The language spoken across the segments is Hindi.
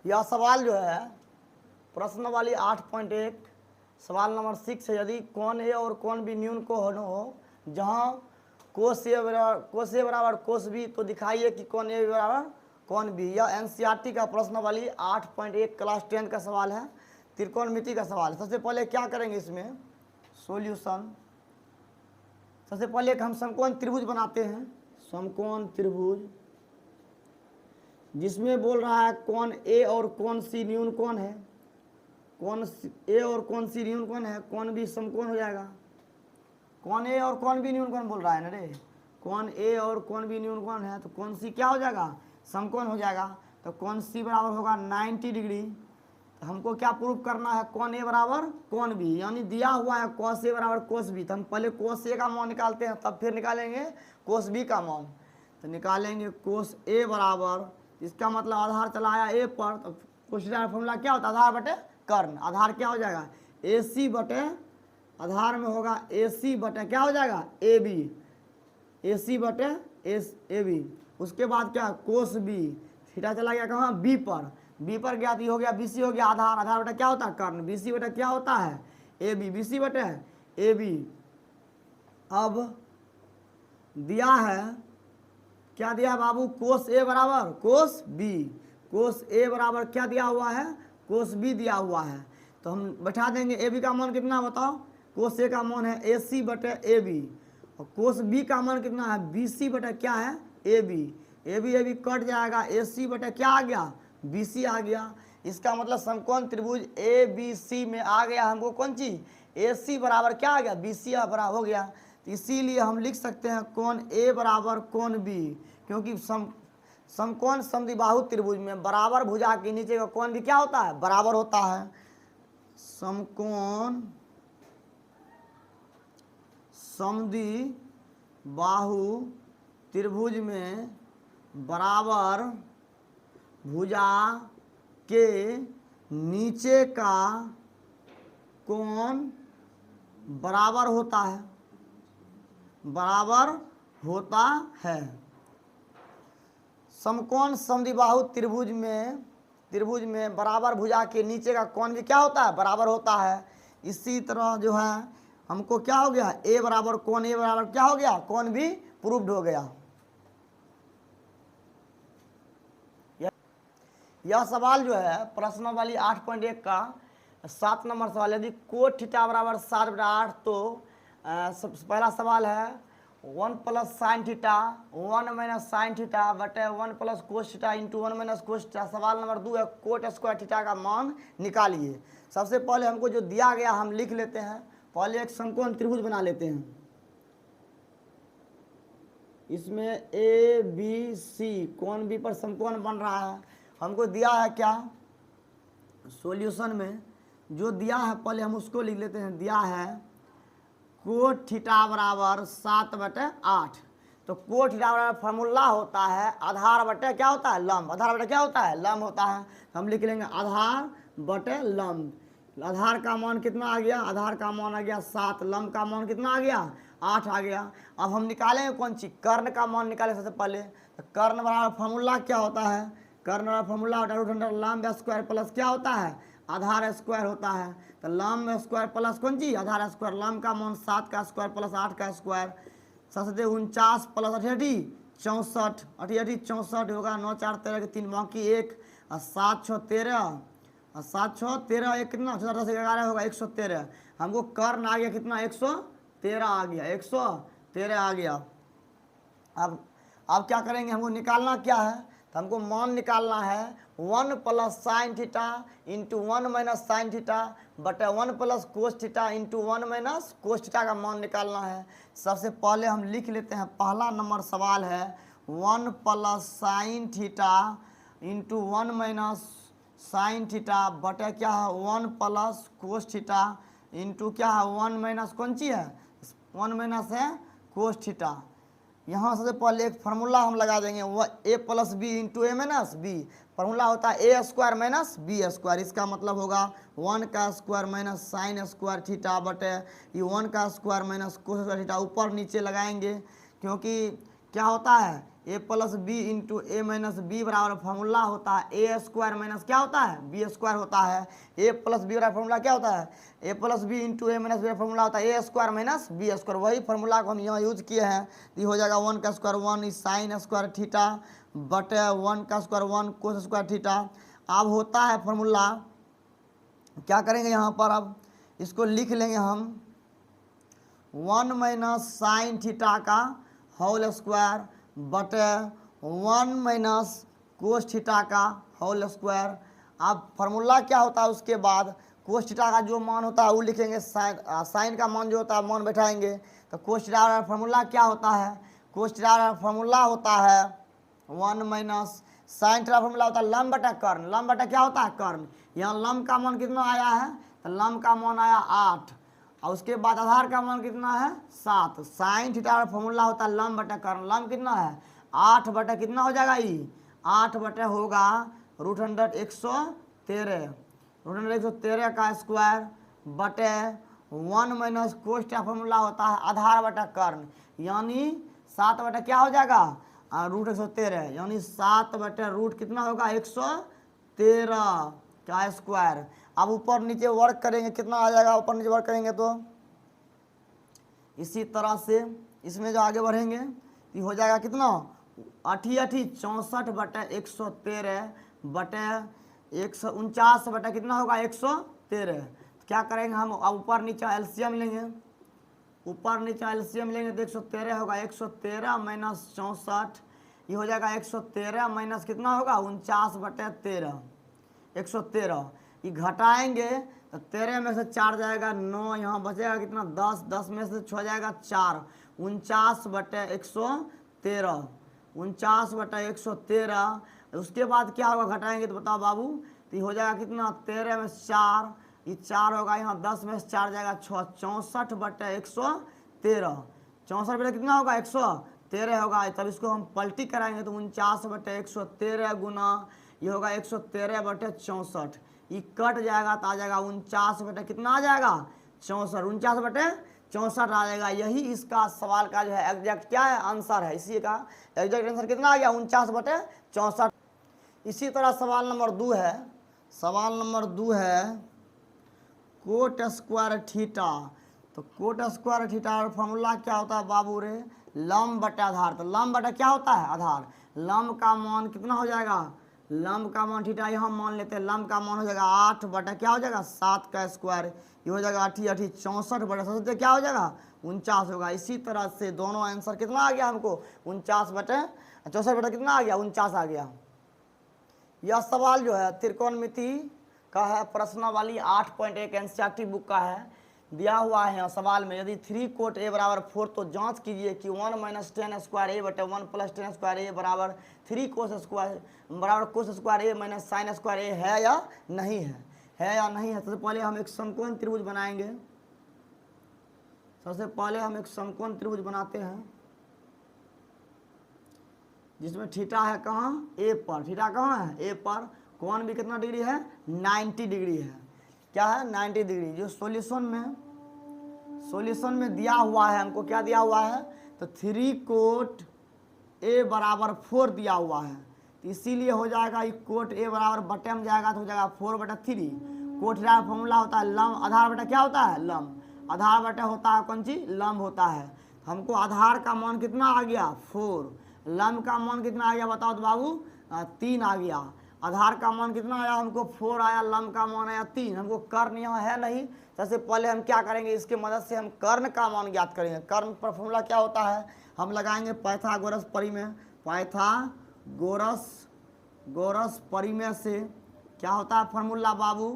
यह सवाल जो है प्रश्न वाली 8.1 सवाल नंबर 6 है। यदि कौन ए और कौन बी न्यून कोण हो जहाँ कोस ए बराबर कोस बी, तो दिखाइए कि कौन ए बराबर कौन बी। यह एनसीईआरटी का प्रश्न वाली 8.1 क्लास 10 का सवाल है, त्रिकोणमिति का सवाल है। सबसे पहले क्या करेंगे इसमें सॉल्यूशन। सबसे पहले हम समकोण त्रिभुज बनाते हैं, समकोण त्रिभुज, जिसमें बोल रहा है कौन ए और कौन सी न्यून कोण है। कौन ए और कौन सी न्यून कोण है, कौन भी समकोण हो जाएगा। कौन ए और कौन भी न्यून कोण बोल रहा है ना रे, कौन ए और कौन भी न्यून कोण है, तो कौन सी क्या हो जाएगा, समकोण हो जाएगा। तो कौन सी बराबर होगा 90 डिग्री। तो हमको क्या प्रूव करना है, कौन ए बराबर कौन बी, यानी दिया हुआ है कॉस ए बराबर कोस बी। तो हम पहले कोस ए का मान निकालते हैं, तब फिर निकालेंगे कोस बी का मान। तो निकालेंगे कोस ए बराबर, इसका मतलब आधार चला आया ए पर, तो क्वेश्चन फॉर्मूला क्या होता है, आधार बटे कर्ण। आधार क्या हो जाएगा, ए सी बटे, आधार में होगा ए सी बटे क्या हो जाएगा, ए बी, ए सी बटे ए बी। उसके बाद क्या, कोस बी, थीटा चला गया कहाँ, बी पर, बी पर गया तो ये हो गया बी सी हो गया आधार। आधार बटा क्या होता है कर्ण, बी सी बटा क्या होता है ए बी, बी सी बटे ए बी। अब दिया है क्या दिया है बाबू, कोस ए बराबर कोस बी। कोस ए बराबर क्या दिया हुआ है, कोस बी दिया हुआ है। तो हम बैठा देंगे ए बी का मान कितना बताओ, कोस ए का मान है ए सी बटे ए बी, और कोस बी का मान कितना है, बी सी बटे क्या है A B. A B cut जाएगा, ए सी बटे क्या आ गया, बी सी आ गया। इसका मतलब समकोण त्रिभुज ए बी सी में आ गया हमको कौन चीज, ए सी बराबर क्या आ गया, बी सी बराबर हो गया। तो इसीलिए हम लिख सकते हैं कोण ए बराबर कोण बी, क्योंकि समकोण समद्विबाहु त्रिभुज में बराबर भुजा के नीचे का कोण भी क्या होता है, बराबर होता है। समकोण समद्विबाहु त्रिभुज में बराबर भुजा के नीचे का कोण बराबर होता है, बराबर होता है। समकोण समद्विबाहु त्रिभुज में बराबर भुजा के नीचे का कोण भी क्या होता है, बराबर होता है। इसी तरह जो है हमको क्या हो गया, ए बराबर कोण ए बराबर क्या हो गया, कोण भी प्रूव्ड हो गया। यह सवाल जो है प्रश्न वाली 8.1 का 7 नंबर सवाल। यदि कोट थीटा बराबर 7/8, तो पहला सवाल है 1 plus sine theta 1 minus sine theta बटे 1 plus cos theta into 1 minus cos theta. सवाल नंबर 2 है कोट स्क्वायर थीटा का मान निकालिए। सबसे पहले हमको जो दिया गया हम लिख लेते हैं। पहले एक समकोण त्रिभुज बना लेते हैं, इसमें ए बी सी कोण बी पर समकोण बन रहा है। हमको दिया है क्या, सॉल्यूशन में जो दिया है पहले हम उसको लिख लेते हैं। दिया है कोट थीटा बराबर 7/8। तो कोट थीटा बराबर फार्मूला होता है आधार बटे क्या होता है, लंब। आधार बटे क्या होता है, लंब होता है। तो हम लिख लेंगे आधार बटे लंब। आधार का मान कितना आ गया, आधार का मान आ गया 7, लंब का मान कितना आ गया 8 आ गया। अब हम निकालेंगे कौन चीज, कर्ण का मान निकालें सबसे पहले। तो कर्ण बराबर फार्मूला क्या होता है, कर्ण बराबर फार्मूला होता है लंब स्क्वायर प्लस क्या होता है, आधार स्क्वायर होता है। तो लंब स्क्वायर प्लस कौन चीज, आधार स्क्वायर। लंब का मान 7 का स्क्वायर प्लस 8 का स्क्वायर। 7 प्लस 88 64, 88 64 होगा। 9 4 13 के 3 बाकी 1, और 7 6 13, और 7 6 13 1 कितना 10 11 होगा 113। हमको कर्ण आ गया कितना 113 आ गया, 113 आ गया। अब क्या करेंगे, हमको निकालना क्या है, तो हमको मान निकालना है 1 plus sine theta into 1 minus sine theta बटे 1 plus cos theta into 1 minus cos theta का मान निकालना है। सबसे पहले हम लिख लेते हैं, पहला नंबर सवाल है 1 plus sine theta into 1 minus sine theta बटे क्या है 1 प्लस कोस थीटा इंटू क्या है 1 माइनस कौन सी है, 1 माइनस है कोस थीटा। यहाँ सबसे पहले एक फार्मूला हम लगा देंगे, वह ए प्लस बी इंटू ए माइनस बी। फार्मूला होता है ए स्क्वायर माइनस बी स्क्वायर। इसका मतलब होगा 1 का square minus sine square theta बटे ये 1 का square minus cos square theta. ऊपर नीचे लगाएंगे, क्योंकि क्या होता है ए प्लस बी इंटू ए माइनस बी बराबर फॉर्मूला होता है ए स्क्वायर माइनस क्या होता है बी स्क्वायर होता है। ए प्लस बी बराबर फॉर्मूला क्या होता है ए प्लस बी इंटू ए माइनस बी फॉर्मूला होता है ए स्क्वायर माइनस बी स्क्वायर। वही फॉर्मूला को हम यहाँ यूज किए हैं। ये हो जाएगा 1 का स्क्वायर 1 इस साइन स्क्वायर थीटा बटे 1 का स्क्वायर 1 कोस स्क्वायर थीटा। अब होता है फॉर्मूला, क्या करेंगे यहाँ पर, अब इसको लिख लेंगे हम 1 माइनस साइन थीटा का होल स्क्वायर बटे 1 माइनस कोस थीटा का होल स्क्वायर। अब फार्मूला क्या होता है, उसके बाद कोस थीटा का जो मान होता है वो लिखेंगे, साइन का मान जो होता है मान बैठाएंगे। तो कोस थीटा का फार्मूला क्या होता है, कोस थीटा का फार्मूला होता है 1 माइनस साइन थीटा फार्मूला होता है लंब बटा कर्ण। लंब बटा क्या होता है कर्ण। यहाँ लंब का मान कितना आया है, तो लंब का मान आया 8 और उसके बाद आधार का मान कितना है 7। साइन थीटा का फॉर्मूला होता है लंब बटा कर्ण। लंब कितना है 8 बटा कितना हो जाएगा ये 8 बटे होगा √100 113 √113 का स्क्वायर बटे 1 माइनस कोस का फॉर्मूला होता है आधार बटा कर्ण, यानी 7 बटा क्या हो जाएगा √113, यानी 7 बटे रूट कितना होगा 113 का स्क्वायर। अब ऊपर नीचे वर्क करेंगे कितना आ जाएगा, ऊपर नीचे वर्क करेंगे तो इसी तरह से इसमें जो आगे बढ़ेंगे ये हो जाएगा कितना 8 64 बटे 113 बटे 149 बटा कितना होगा 113। तो क्या करेंगे हम, अब ऊपर नीचे एलसीएम लेंगे, ऊपर नीचे एलसीएम लेंगे तो 113 होगा 113 माइनस 64, ये हो जाएगा 113 माइनस कितना होगा 49 बटे 13 113। ये घटाएंगे तो 13 में से 4 जाएगा 9, यहाँ बचेगा कितना 10, 10 में से 6 जाएगा 4, 49 बटे 113 49 बटे 113। उसके बाद क्या होगा घटाएंगे तो बताओ बाबू, तो ये हो जाएगा कितना 13 में से 4, ये 4 होगा, यहाँ 10 में से 4 जाएगा 6, 64 बटे 113 64 बटे कितना होगा 113 होगा। तब इसको हम पलटी कराएंगे तो 49 बटे 113 गुना ये होगा 113 बटे 64, ये कट जाएगा तो आ जाएगा 49 बटे कितना आ जाएगा 64, 49 बटे 64 आ जाएगा। यही इसका सवाल का जो है एग्जैक्ट क्या है आंसर है, इसी का एग्जैक्ट आंसर कितना आ गया 49 बटे 64। इसी तरह सवाल नंबर 2 है, सवाल नंबर 2 है कोट स्क्वायर थीटा। तो कोट स्क्वायर थीटा और फॉर्मूला क्या होता है बाबू रे लंब बटा आधार। तो लंब बटा क्या होता है आधार, लंब का मान कितना हो जाएगा, लंब का मान थीटा यहाँ मान लेते हैं, लंब का मान हो जाएगा 8 बटा क्या हो जाएगा 7 का स्क्वायर, ये हो जाएगा 8 64 बटा 7 क्या हो जाएगा 49 होगा। इसी तरह से दोनों आंसर कितना आ गया हमको 49 बटे 64 बटा कितना आ गया 49 आ गया। यह सवाल जो है त्रिकोणमिति का है, प्रश्नावली 8.1 एनसीईआरटी बुक का है। दिया हुआ है यहाँ सवाल में, यदि 3 कोट a बराबर 4 तो जांच कीजिए कि 1 माइनस 10 स्क्वायर ए बटे 1 प्लस 10 स्क्वायर ए बराबर 3 कोस स्क्वायर बराबर कोस स्क्वायर ए माइनस साइन स्क्वायर ए है या नहीं है या नहीं है। सबसे पहले हम एक समकोण त्रिभुज बनाएंगे, सबसे पहले हम एक समकोण त्रिभुज बनाते हैं जिसमें थीटा है कहाँ ए पर, थीटा कहाँ है ए पर, कोण भी कितना डिग्री है 90 डिग्री है, क्या है 90 डिग्री। जो सॉल्यूशन में दिया हुआ है हमको, क्या दिया हुआ है तो 3 कोट a बराबर 4 दिया हुआ है, तो इसीलिए हो जाएगा ये कोट a बराबर बटे में जाएगा तो हो जाएगा 4/3। कोट का फॉर्मूला होता है लंब, आधार बटा क्या होता है लंब, आधार बटा होता है कौन चीज लंब होता है। हमको आधार का मान कितना आ गया 4, लंब का मान कितना आ गया बताओ तो बाबू 3 आ गया। आधार का मान कितना आया हमको 4 आया, लंब का मान आया 3। हमको कर्ण यहाँ है नहीं, सबसे पहले हम क्या करेंगे इसके मदद से हम कर्ण का मान ज्ञात करेंगे। कर्ण पर फॉर्मूला क्या होता है, हम लगाएंगे पाइथागोरस परिमेय, पाइथागोरस परिमेय से क्या होता है फॉर्मूला बाबू,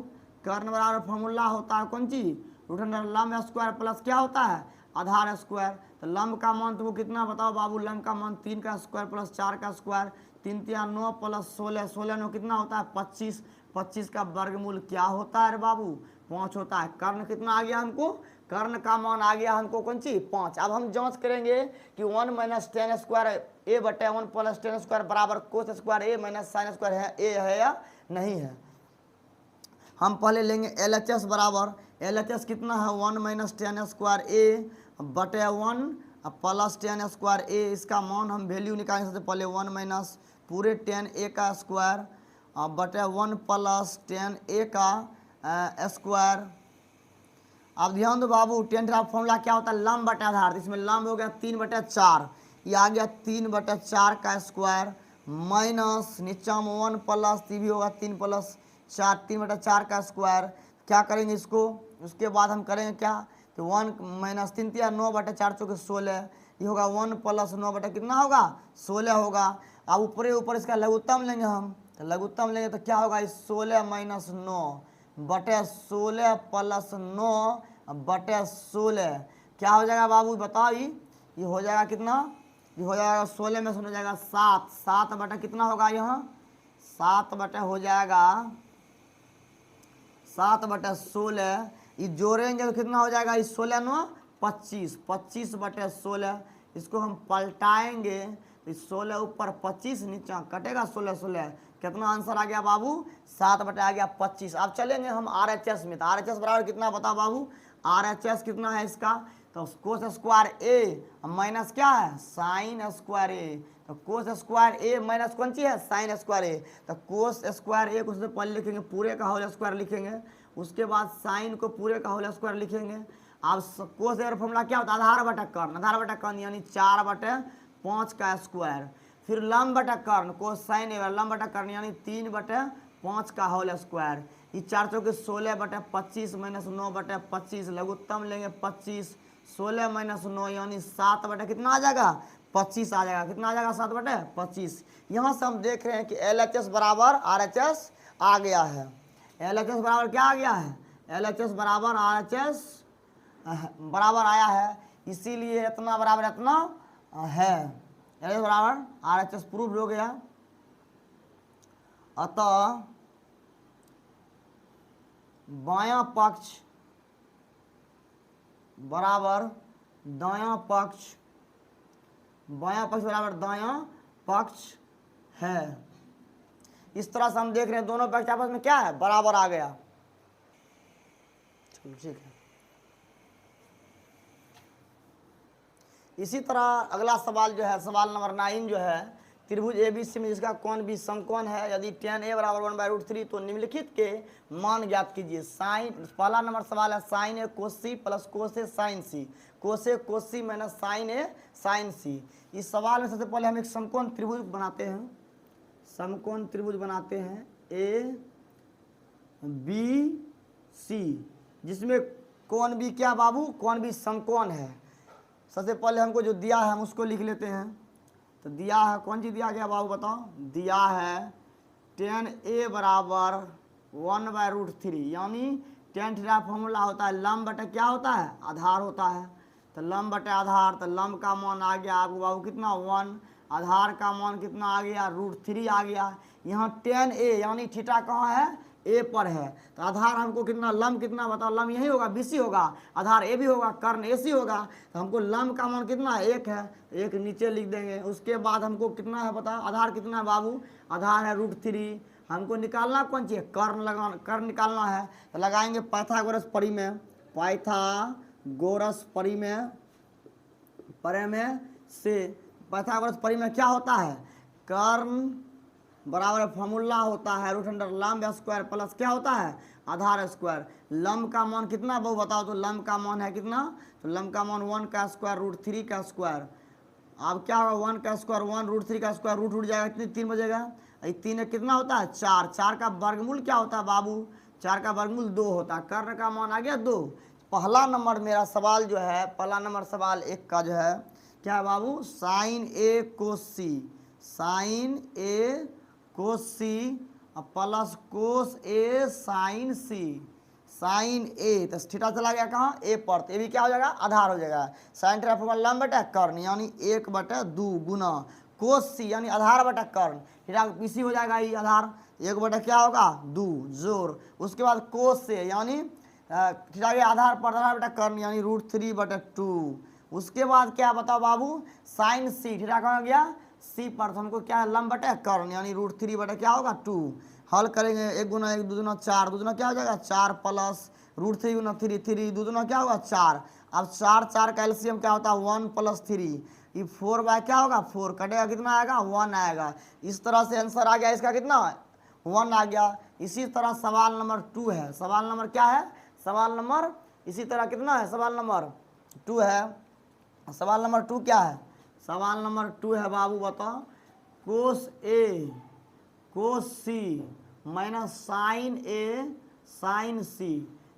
कर्ण बराबर फॉर्मूला होता है कौन चीज √100 लंब स्क्वायर प्लस क्या होता है आधार स्क्वायर। तो लंब का मान तो वो कितना बताओ बाबू, लंब का मान 3 का स्क्वायर प्लस 4 का स्क्वायर, 3 × 9 प्लस 16, 16 9 कितना होता है 25, 25 का वर्गमूल क्या होता है बाबू 5 होता है। कर्ण कितना आ गया हमको, कर्ण का मान आ गया हमको कौन सी 5। अब हम जांच करेंगे कि 1 माइनस 10 स्क्वायर ए बटे 1 प्लस 10 स्क्वायर बराबर कोस स्क्वायर ए माइनस साइन स्क्वायर है ए है या नहीं है। हम पहले लेंगे LHS बराबर, LHS कितना है 1 माइनस 10 स्क्वायर ए बटे 1 अब प्लस टेन स्क्वायर ए, इसका मान हम वैल्यू निकालेंगे सबसे पहले 1 माइनस पूरे 10 ए का स्क्वायर बटे 1 प्लस 10 ए का स्क्वायर। अब ध्यान दो बाबू, 10 का फॉर्मूला क्या होता है, लंब बटे आधार। तो इसमें लंब हो गया 3/4, ये आ गया 3/4 का स्क्वायर माइनस नीचा में 1 प्लस ये भी होगा 3 प्लस 4, 3/4 का स्क्वायर। क्या करेंगे इसको, उसके बाद हम करेंगे क्या, तो 1 माइनस 3 3 9/4 चौके 16, ये होगा 1 प्लस 9 बटे कितना होगा 16 होगा। अब ऊपरे ऊपर इसका लघुत्तम लेंगे हम, तो लघुत्तम लेंगे तो क्या होगा, इस 16 माइनस 9 बटे 16 प्लस 9 बटे 16 क्या हो जाएगा बाबू बताओ, ये हो जाएगा कितना, ये हो जाएगा 16 में से हो जाएगा 7, 7 बटे कितना होगा यहाँ 7 बटे हो जाएगा 7 बटे 16, ये जोड़ेंगे तो कितना हो जाएगा, इस 16 9 25, 25 बटे 16, इसको हम पलटाएंगे तो 16 ऊपर 25 नीचे कटेगा 16 16, कितना आंसर आ गया बाबू 7 बटे आ गया 25। अब चलेंगे हम RHS में, तो RHS बराबर कितना बताओ बाबू, RHS कितना है इसका, तो कोस स्क्वायर ए माइनस क्या है साइन स्क्वायर ए, तो कोस स्क्वायर ए माइनस कौन सी है साइन स्क्वायर ए, तो कोस स्क्वायर ए को उससे पहले लिखेंगे पूरे का होल स्क्वायर लिखेंगे, उसके बाद साइन को पूरे का होल स्क्वायर लिखेंगे। अब कोस का फॉर्मूला क्या होता है आधार बटा कर्ण, आधार बटा कर्ण यानी 4/5 का स्क्वायर, फिर लंब बटा कर्ण कोस साइन ए लंब बटा कर्ण यानी 3/5 का होल स्क्वायर, ये 4 चौके 16 बटे 25 माइनस 9 बटे 25, लघुत्तम लेंगे 25, 16 माइनस 9 यानी 7 बटे कितना आ जाएगा 25 आ जाएगा, कितना आ जाएगा 7 बटे 25। यहाँ से हम देख रहे हैं कि LHS बराबर RHS आ गया है, LHS बराबर क्या आ गया है, LHS बराबर RHS बराबर आया है, इसीलिए इतना बराबर इतना है, LHS बराबर RHS प्रूव हो गया। अतः बायां पक्ष बराबर दायां पक्ष, बायां पक्ष बराबर दायां पक्ष है। इस तरह से हम देख रहे हैं दोनों पक्ष आपस में क्या है बराबर आ गया। चलो ठीक है, इसी तरह अगला सवाल जो है सवाल नंबर 9 जो है, त्रिभुज ABC में जिसका कोण भी समकोण है, यदि tan A बराबर 1/√3 तो निम्नलिखित के मान ज्ञात कीजिए। साइन, पहला नंबर सवाल है sine A cos C plus cos A sin C, cos A cos C minus sine A sin C। इस सवाल में सबसे पहले हम एक समकोण त्रिभुज बनाते हैं, समकोण त्रिभुज बनाते हैं ABC, जिसमें कोण भी क्या बाबू, कोण भी समकोण है। सबसे पहले हमको जो दिया है हम उसको लिख लेते हैं, तो दिया है कौन सी दिया गया बाबू बताओ, दिया है tan A बराबर 1/√3 यानी tan थीटा फॉर्मूला होता है लंब बटे क्या होता है आधार होता है, तो लंब बटे आधार, तो लंब का मान आ गया आपको बाबू कितना 1, आधार का मान कितना आ गया √3 आ गया। यहाँ tan A यानी थीटा कहाँ है ए पर है, तो आधार हमको कितना लंब कितना बताओ, लंब यही होगा BC होगा, आधार ए भी होगा, कर्ण AC होगा, तो हमको लंब का मान कितना 1 है, 1 नीचे लिख देंगे। उसके बाद हमको कितना है बताओ आधार कितना है बाबू, आधार है √3, हमको निकालना कौन चाहिए कर्ण निकालना है, तो लगाएंगे पाइथागोरस परिमेय, पाइथागोरस परिमेय से, पाइथागोरस परिमेय क्या होता है कर्ण बराबर फॉर्मूला होता है √अंडर लंब स्क्वायर प्लस क्या होता है आधार स्क्वायर। लंब का मान कितना बहु बताओ, तो लंब का मान है कितना, तो लंब का मान 1 का स्क्वायर √3 का स्क्वायर। अब क्या होगा 1 का स्क्वायर 1 √3 का स्क्वायर रूट उठ जाएगा, कितनी 3 बजेगा, 3 कितना होता है 4, 4 का वर्गमूल क्या होता है बाबू, 4 का वर्गमूल 2 होता है, कर्ण का मान आ गया 2। पहला नंबर मेरा सवाल जो है, पहला नंबर सवाल 1 का जो है क्या है बाबू, sine A cos C, sine A cos C plus cos A sin C, sine A, तो थीटा चला गया कहाँ A पर, तो ये भी क्या हो जाएगा आधार हो जाएगा। साइन थीटा फॉर्मूला लंब बटा कर्ण यानी 1/2 गुना cos C यानी आधार बटा कर्ण, थीटा BC हो जाएगा ये आधार, 1 क्या होगा 2 जोड़, उसके बाद cos A यानी थीटा के आधार पर आधार बटा कर्ण यानी √3/2, उसके बाद क्या बताओ बाबू साइन C, थीटा कहाँ गया सी पर, तो हमको क्या है लंब बटे कर्ण यानी √3 बटे क्या होगा 2। हल करेंगे 1 गुना 1 2 दूना 4, 2 दूना क्या हो जाएगा 4 प्लस √3 गुना 3, 3 2 दूना क्या होगा 4। अब 4 4 का एलसीएम क्या होता है 1 + 3, ये 4 बाय क्या होगा 4, कटेगा कितना आएगा 1 आएगा। इस तरह से आंसर आ गया इसका कितना 1 आ गया। इसी तरह सवाल नंबर 2 है, सवाल नंबर क्या है सवाल नंबर इसी तरह कितना है सवाल नंबर 2 है। सवाल नंबर 2 क्या है, सवाल नंबर 2 है बाबू बताओ कोस ए कोस सी माइनस साइन ए साइन सी।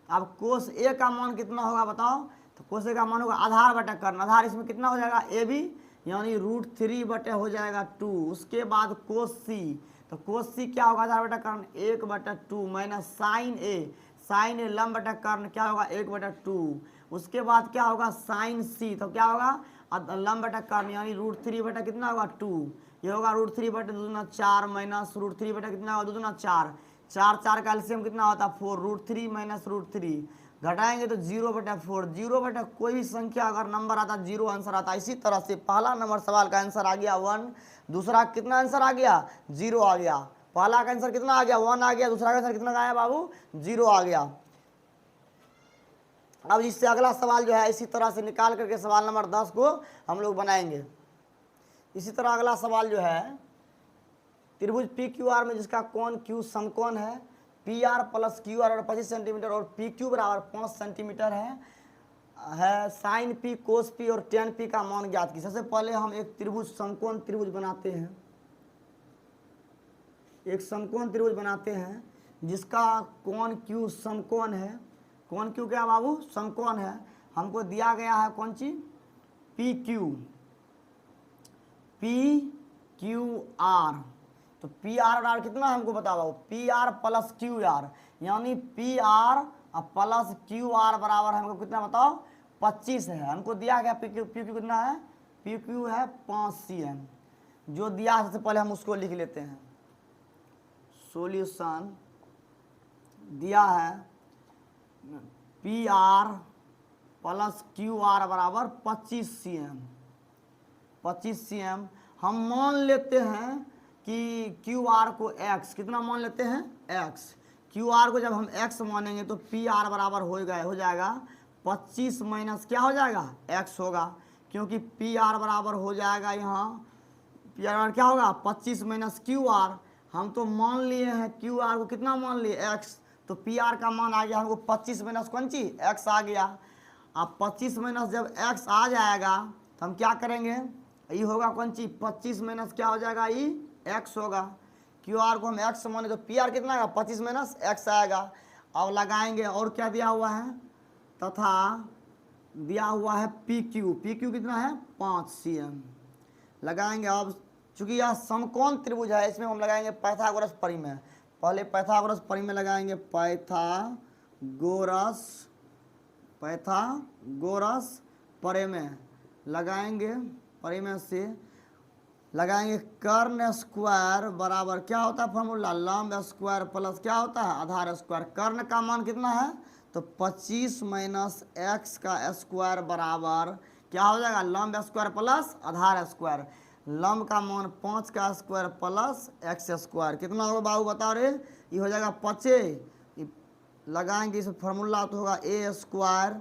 अब कोस ए का मान कितना होगा बताओ, तो कोस ए का मान होगा आधार बटा कर्ण, आधार इसमें कितना हो जाएगा ए बी यानी √3 बटे हो जाएगा 2। उसके बाद कोस सी, तो कोस सी क्या होगा आधार बटा कर्ण 1/2 माइनस साइन ए लंब बटा कर्ण क्या होगा 1/2। उसके बाद क्या होगा साइन सी, तो क्या होगा लंब बटा कर्ण यानी √3 बटा कितना होगा 2, ये होगा √3 बटे 2 दूना 4 माइनस √3 बटा कितना होगा 2 दूना 4, 4 4 का एलसीएम कितना होता है 4, √3 माइनस √3 घटाएंगे तो 0/4, 0 बटा कोई भी संख्या अगर नंबर आता 0 आंसर आता। इसी तरह से पहला नंबर सवाल का आंसर आ गया 1, दूसरा कितना आंसर आ गया 0 आ गया। पहला का आंसर कितना आ गया 1 आ गया, दूसरा का आंसर कितना आया बाबू 0 आ गया। अब इससे अगला सवाल जो है इसी तरह से निकाल करके सवाल नंबर 10 को हम लोग बनाएंगे। इसी तरह अगला सवाल जो है त्रिभुज पी क्यू आर में जिसका कोण क्यू समकोण है, P R plus Q are 25 centimetre और पी क्यू बराबर 5 सेंटीमीटर है साइन पी कोस पी और टेन पी का मान ज्ञात की। सबसे पहले हम एक त्रिभुज समकोण त्रिभुज बनाते हैं, एक समकोण त्रिभुज बनाते हैं जिसका कोण क्यू समकोण है। कोण क्यू क्या बाबू समकोण है, हमको दिया गया है कौन चीज पी क्यू आर, तो पी आर आर कितना हमको बताओ P R plus Q R यानी P R plus Q R बराबर हमको कितना बताओ 25 है। हमको दिया गया पी क्यू कितना है पी क्यू है 5 cm, जो दिया है सबसे पहले हम उसको लिख लेते हैं। सॉल्यूशन दिया है P R plus Q R बराबर 25 cm। हम मान लेते हैं कि क्यू आर को x कितना मान लेते हैं x, क्यू आर को जब हम x मानेंगे तो पी आर बराबर हो जाएगा 25 माइनस क्या हो जाएगा x होगा, क्योंकि पी आर बराबर हो जाएगा यहाँ पी आर क्या होगा 25 माइनस क्यू आर। हम तो मान लिए हैं क्यू आर को कितना मान लिए x, तो पी आर का मान आ गया हमको 25 माइनस कौन ची x आ गया। अब 25 माइनस जब x आ जाएगा तो हम क्या करेंगे ये होगा कौन ची 25 माइनस क्या हो जाएगा ये x होगा। क्यू आर को हम x माने तो पी आर कितना आएगा 25 माइनस x आएगा। अब लगाएंगे और क्या दिया हुआ है तथा दिया हुआ है पी क्यू कितना है 5 cm लगाएंगे। अब चूंकि यह समकोण त्रिभुज है इसमें हम लगाएंगे पाइथागोरस परिमेय, पहले पाइथागोरस परिमेय लगाएंगे पाइथागोरस परिमेय लगाएंगे, परिमेय से लगाएंगे कर्ण स्क्वायर बराबर क्या होता है फॉर्मूला लंब स्क्वायर प्लस क्या होता है आधार स्क्वायर। कर्ण का मान कितना है तो 25 माइनस x का स्क्वायर बराबर क्या हो जाएगा लंब स्क्वायर प्लस आधार स्क्वायर। लंब का मान 5 का स्क्वायर प्लस x स्क्वायर कितना होगा बाबू बताओ रे, ये हो जाएगा 5 लगाएंगे इस फॉर्मूला तो होगा a square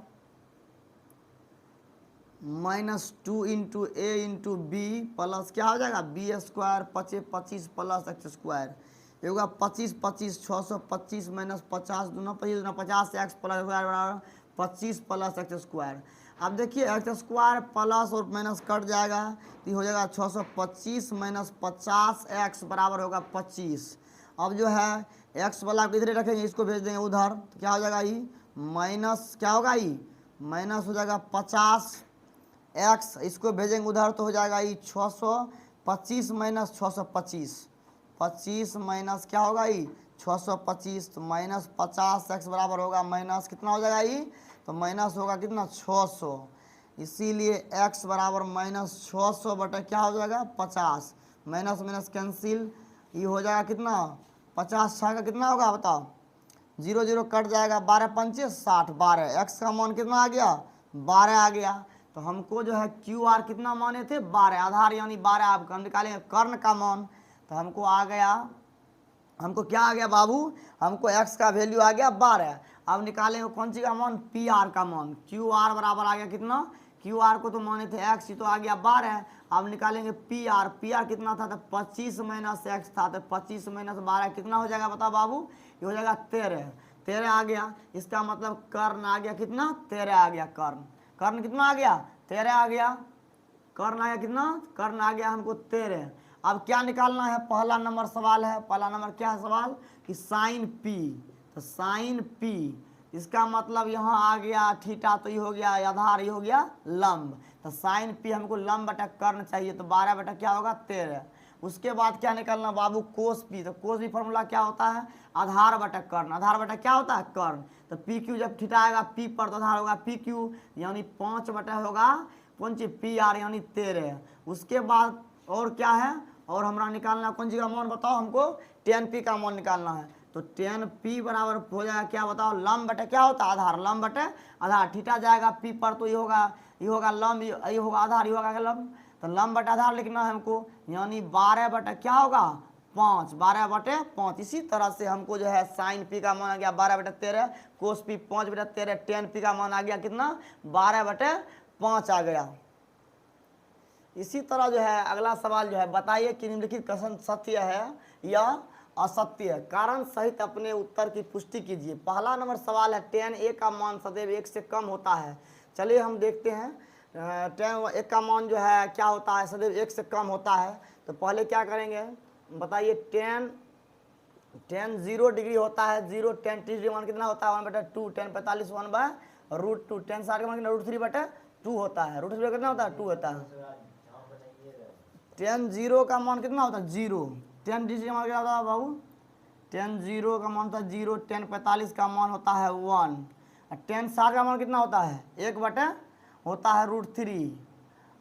minus 2 into A into B plus क्या हो जाएगा B square 25 plus x square. ये होगा 25 625 माइनस 50 दूना 50 x प्लस बराबर 25 प्लस x स्क्वायर। अब देखिए x स्क्वायर प्लस और माइनस कट जाएगा तो हो जाएगा 625 माइनस 50x बराबर होगा 25। अब जो है x वाला किधर रखेंगे इसको भेज देंगे उधर तो क्या हो जाएगा ये माइनस क्या होगा ये माइनस हो जाएगा 50x, इसको भेजेंगे उधर तो हो जाएगा ये 625 माइनस 25 माइनस क्या होगा ये 625 तो माइनस 50x बराबर होगा माइनस कितना हो जाएगा ये तो माइनस होगा कितना 600, इसीलिए x बराबर माइनस 600 बटे क्या हो जाएगा 50, माइनस माइनस कैंसिल ये हो जाएगा कितना 50 6 का कितना होगा बताओ 0 0 कट जाएगा 12 5 60 12 x का मान कितना आ गया 12 आ गया। तो हमको जो है क्यू आर कितना माने थे 12, आधार यानी 12 आप हम निकालेंगे कर्ण का मान, तो हमको आ गया, हमको क्या आ गया बाबू, हमको x का वैल्यू आ गया 12। अब निकालेंगे कौन सी का मान, पी आर का मान, क्यू आर बराबर आ गया कितना, क्यू आर को तो माने थे x, तो आ गया 12। अब निकालेंगे पी आर कितना था, तो 25 माइनस एक्स था, तो 25 माइनस 12 कितना हो जाएगा बताओ बाबू, ये हो जाएगा 13 आ गया। इसका मतलब कर्ण आ गया कितना, 13 आ गया, कर्ण कितना आ गया, 13 आ गया, कर्ण आ गया कितना, कर्ण आ गया हमको 13। अब क्या निकालना है, पहला नंबर सवाल है, पहला नंबर क्या है सवाल कि साइन पी, तो साइन पी इसका मतलब यहाँ आ गया थीटा, तो ये हो गया आधार, ये हो गया लंब, तो साइन पी हमको लंब बटा कर्ण चाहिए, तो 12 बटा क्या होगा 13। उसके बाद क्या निकालना बाबू, कोस पी, तो कोस पी फॉर्मूला क्या होता है, आधार बटा कर्ण, आधार बटा क्या होता है कर्ण, तो पी क्यू जब थीटा आएगा पी पर, तो आधार होगा पी क्यू, यानी 5 बटा होगा कौन चीज पी आर यानी 13। उसके बाद और क्या है, और हमारा निकालना कौन सी का मान बताओ हमको, 10p का मान निकालना है, तो 10p बराबर हो जाएगा क्या बताओ, लंब बटे क्या होता है आधार, लंब बटे आधार, थीटा जाएगा p पर, तो ये होगा लंब, ये होगा आधार, ये होगा लंब, तो लंब बटे आधार लिखना है हमको, यानी 12 बटे क्या होगा 5, 12 बटे 5। इसी तरह से हमको जो है साइन पी का मान आ गया 12 बटे 13, कोस पी 5 बटे 13, 10p का मान आ गया कितना 12 बटे 5 आ गया। इसी तरह जो है अगला सवाल जो है, बताइए कि निम्नलिखित कथन सत्य है या असत्य है, कारण सहित अपने उत्तर की पुष्टि कीजिए। पहला नंबर सवाल है 10a का मान सदैव 1 से कम होता है। चलिए हम देखते हैं 10a का मान जो है क्या होता है, सदैव 1 से कम होता है। तो पहले क्या करेंगे बताइए, 10 0 डिग्री होता है, 0 10 30 डिग्री मान कितना होता है 1/2, 10 45 1/√2, 10 60 का मान कितना √3/2 होता है, √3 कितना होता है 2 होता है। 10 0 का मान कितना होता है 0, 10 डिग्री का मान क्या होता है बाबू, 10 0 का मान होता है 0, 10 45 का मान होता है 1, 10 60 का मान कितना होता है 1 बटे होता है √3।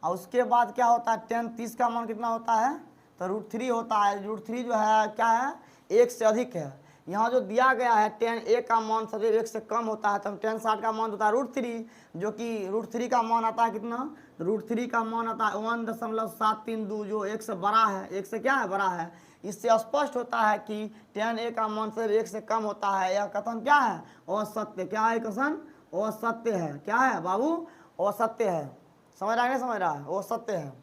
और उसके बाद क्या होता है 10 30 का मान कितना होता है, तो √3 होता है, √3 जो है क्या है 1 से अधिक है। यहाँ जो दिया गया है 10a का मान सदैव 1 से कम होता है, तो 10 60 का मान होता है √3, जो कि √3 का मान आता है कितना, √3 का मान आता है 1.732, जो 1 से बड़ा है, 1 से क्या है बड़ा है। इससे स्पष्ट होता है कि 10a का मान सदैव 1 से कम होता है। यह कथन क्या है असत्य, क्या है कथन असत्य है, क्या है बाबू असत्य है, समझ रहा है नहीं समझ रहा है, असत्य है।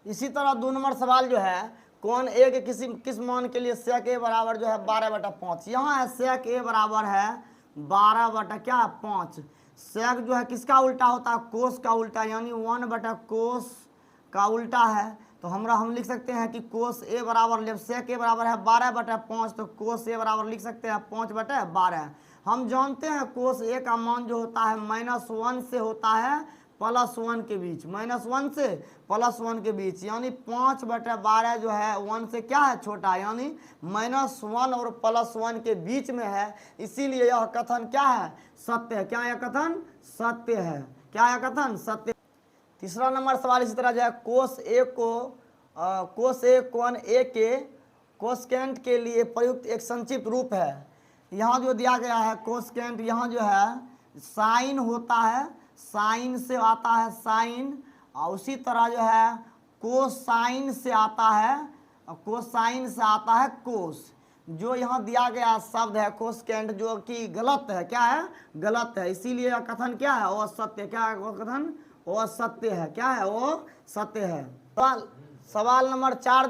इसी तरह 2 नंबर सवाल जो है, कौन ए के किस मान के लिए sec a बराबर जो है 12/5, यहाँ है sec a बराबर है 12 बटा क्या 5। sec जो है किसका उल्टा होता है, कोस का उल्टा, यानी 1/cos का उल्टा है। तो हम लिख सकते हैं कि कोस a बराबर, जब sec a बराबर है 12/5, तो कोस a बराबर लिख सकते हैं 5/12। हम जानते हैं कोस a का मान जो होता है -1 से होता है +1 के बीच, -1 से +1 के बीच, यानी 5/12 जो है 1 से क्या है छोटा, यानी -1 और +1 के बीच में है। इसीलिए यह कथन क्या है सत्य है, क्या यह कथन सत्य है, क्या यह कथन सत्य। तीसरा नंबर सवाल इसी तरह जो है, कोस ए कोण ए के कोसेकेंट के लिए प्रयुक्त एक संक्षिप्त रूप है। यहाँ जो दिया गया है कोसेकेंट, यहाँ जो है साइन होता है, साइन से आता है साइन, और उसी तरह जो है कोसाइन से आता है, कोसाइन से आता है कोस। जो यहाँ दिया गया शब्द है कोसेकेंट, जो कि गलत है, क्या है गलत है, इसीलिए यह कथन क्या है असत्य, क्या है वो कथन असत्य है, क्या है वो सत्य है। सवाल नंबर 4 जो